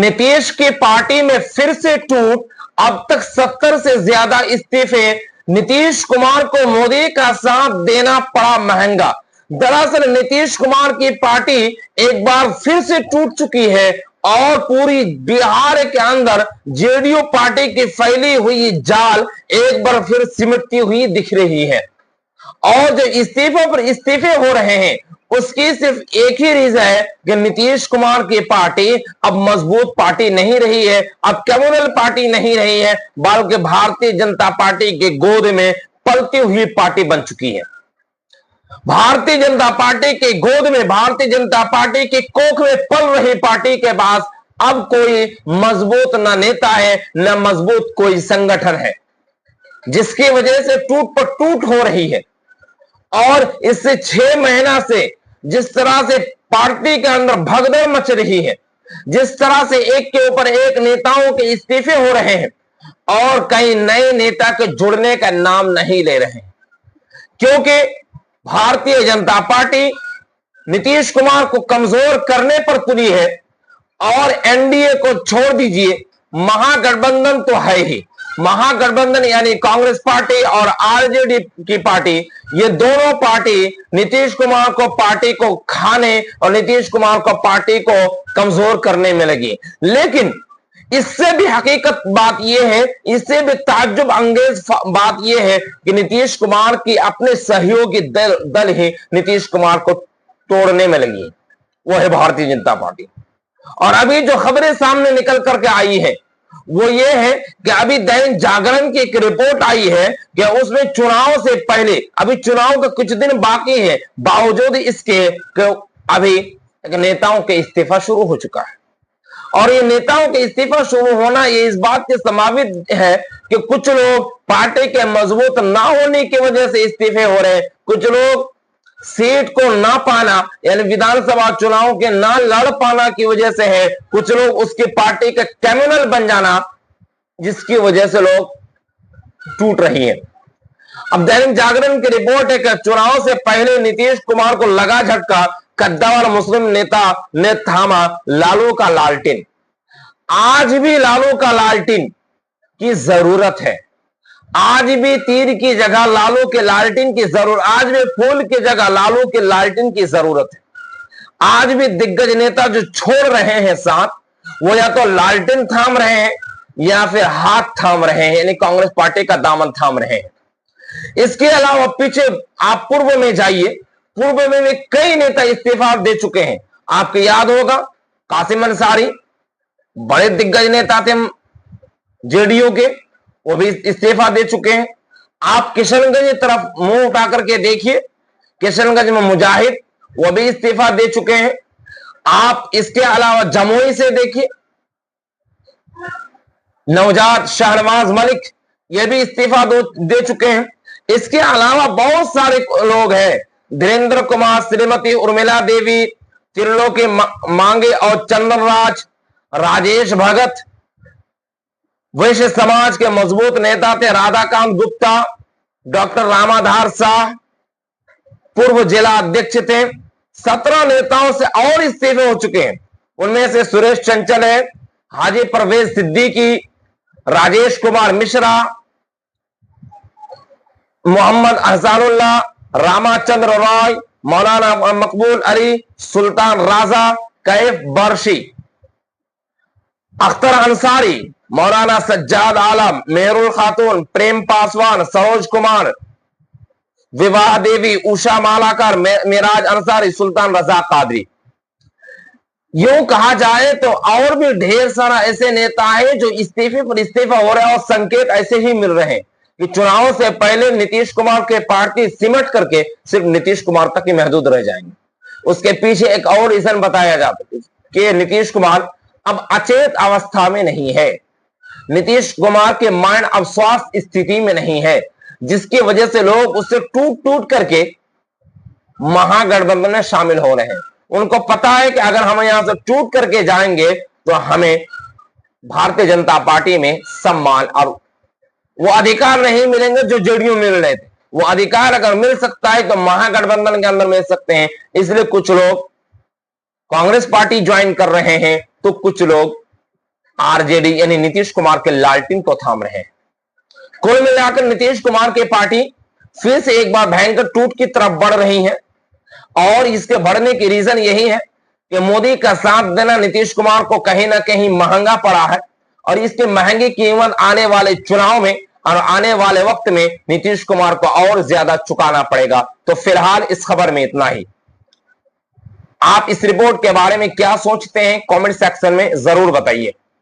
नीतीश की पार्टी में फिर से टूट। अब तक 70 से ज्यादा इस्तीफे। नीतीश कुमार को मोदी का साथ देना पड़ा महंगा। दरअसल नीतीश कुमार की पार्टी एक बार फिर से टूट चुकी है और पूरी बिहार के अंदर जेडीयू पार्टी की फैली हुई जाल एक बार फिर सिमटती हुई दिख रही है। और जो इस्तीफों पर इस्तीफे हो रहे हैं उसकी सिर्फ एक ही रीजन है कि नीतीश कुमार की पार्टी अब मजबूत पार्टी नहीं रही है, अब कम्युनल पार्टी नहीं रही है, बल्कि भारतीय जनता पार्टी के गोद में पलती हुई पार्टी बन चुकी है। भारतीय जनता पार्टी के गोद में, भारतीय जनता पार्टी की कोख में पल रही पार्टी के पास अब कोई मजबूत न नेता है न मजबूत कोई संगठन है, जिसकी वजह से टूट पर टूट हो रही है। और इससे 6 महीना से जिस तरह से पार्टी के अंदर भगदड़ मच रही है, जिस तरह से एक के ऊपर एक नेताओं के इस्तीफे हो रहे हैं और कई नए नेता के जुड़ने का नाम नहीं ले रहे हैं, क्योंकि भारतीय जनता पार्टी नीतीश कुमार को कमजोर करने पर तुली है। और एनडीए को छोड़ दीजिए, महागठबंधन तो है ही। महागठबंधन यानी कांग्रेस पार्टी और आरजेडी की पार्टी, ये दोनों पार्टी नीतीश कुमार को पार्टी को खाने और नीतीश कुमार को पार्टी को कमजोर करने में लगी। लेकिन इससे भी हकीकत बात यह है, इससे भी ताज्जुब अंगेज बात यह है कि नीतीश कुमार की अपने सहयोगी दल ही नीतीश कुमार को तोड़ने में लगी, वो है भारतीय जनता पार्टी। और अभी जो खबरें सामने निकल करके आई है वो ये है कि अभी दैनिक जागरण की एक रिपोर्ट आई है कि उसमें चुनाव से पहले, अभी चुनाव का कुछ दिन बाकी है, बावजूद इसके अभी नेताओं के इस्तीफा शुरू हो चुका है। और ये नेताओं के इस्तीफा शुरू होना ये इस बात के संभावित है कि कुछ लोग पार्टी के मजबूत ना होने की वजह से इस्तीफे हो रहे हैं, कुछ लोग सीट को ना पाना यानी विधानसभा चुनाव के ना लड़ पाना की वजह से है, कुछ लोग उसकी पार्टी का कैमुनल बन जाना जिसकी वजह से लोग टूट रही है। अब दैनिक जागरण की रिपोर्ट है कि चुनाव से पहले नीतीश कुमार को लगा झटका, कद्दावर मुस्लिम नेता ने थामा लालू का लालटेन। आज भी लालू का लालटेन की जरूरत है, आज भी तीर की जगह लालू के लालटेन की जरूरत, आज भी फूल की जगह लालू के लालटेन की जरूरत है। आज भी दिग्गज नेता जो छोड़ रहे हैं साथ, वो या तो लालटेन थाम रहे हैं या फिर हाथ थाम रहे हैं, यानी कांग्रेस पार्टी का दामन थाम रहे हैं। इसके अलावा पीछे आप पूर्व में जाइए, पूर्व में भी कई नेता इस्तीफा दे चुके हैं। आपको याद होगा कासिम अंसारी बड़े दिग्गज नेता थे जेडीयू के, वो भी इस्तीफा दे चुके हैं। आप किशनगंज की तरफ मुंह उठा करके देखिए, किशनगंज में मुजाहिद वो भी इस्तीफा दे चुके हैं। आप इसके अलावा जमुई से देखिए, नवजात शहनवाज मलिक ये भी इस्तीफा दे चुके हैं। इसके अलावा बहुत सारे लोग हैं, धीरेन्द्र कुमार, श्रीमती उर्मिला देवी, त्रिलोकी मांगे और चंद्रराज, राजेश भगत वैश्य समाज के मजबूत नेता थे, राधाकांत गुप्ता, डॉक्टर रामाधार शाह पूर्व जिला अध्यक्ष थे। 17 नेताओं से और इस्तीफे हो चुके हैं। उनमें से सुरेश चंचल है, हाजी परवेज सिद्दीकी, राजेश कुमार मिश्रा, मोहम्मद अहसानुल्लाह, रामाचंद्र रॉय, मौलाना मकबूल अली, सुल्तान राजा, कैफ बर्शी, अख्तर अंसारी, मौलाना सज्जाद आलम, मेहरुल खातून, प्रेम पासवान, सरोज कुमार, विवाह देवी, उषा मालाकर, मिराज अंसारी, सुल्तान रजा कादरी। यूं कहा जाए तो और भी ढेर सारा ऐसे नेता है जो इस्तीफे पर इस्तीफा हो रहे हैं और संकेत ऐसे ही मिल रहे हैं कि चुनाव से पहले नीतीश कुमार के पार्टी सिमट करके सिर्फ नीतीश कुमार तक ही महदूद रह जाएंगे। उसके पीछे एक और रीजन बताया जाता है कि नीतीश कुमार अब अचेत अवस्था में नहीं है, नीतीश कुमार के माइंड अब स्वास्थ्य स्थिति में नहीं है, जिसकी वजह से लोग उससे टूट टूट करके महागठबंधन में शामिल हो रहे हैं। उनको पता है कि अगर हम यहां से टूट करके जाएंगे तो हमें भारतीय जनता पार्टी में सम्मान और वो अधिकार नहीं मिलेंगे जो जेडीयू मिल रहे थे। वो अधिकार अगर मिल सकता है तो महागठबंधन के अंदर मिल सकते हैं। इसलिए कुछ लोग कांग्रेस पार्टी ज्वाइन कर रहे हैं तो कुछ लोग आरजेडी यानी नीतीश कुमार के लालटेन को थाम रहे हैं। कुल मिलाकर नीतीश कुमार की पार्टी फिर से एक बार भयंकर टूट की तरफ बढ़ रही है और इसके बढ़ने की रीजन यही है कि मोदी का साथ देना नीतीश कुमार को कहीं ना कहीं महंगा पड़ा है और इसकी महंगी कीमत आने वाले चुनाव में और आने वाले वक्त में नीतीश कुमार को और ज्यादा चुकाना पड़ेगा। तो फिलहाल इस खबर में इतना ही। आप इस रिपोर्ट के बारे में क्या सोचते हैं कमेंट सेक्शन में जरूर बताइए।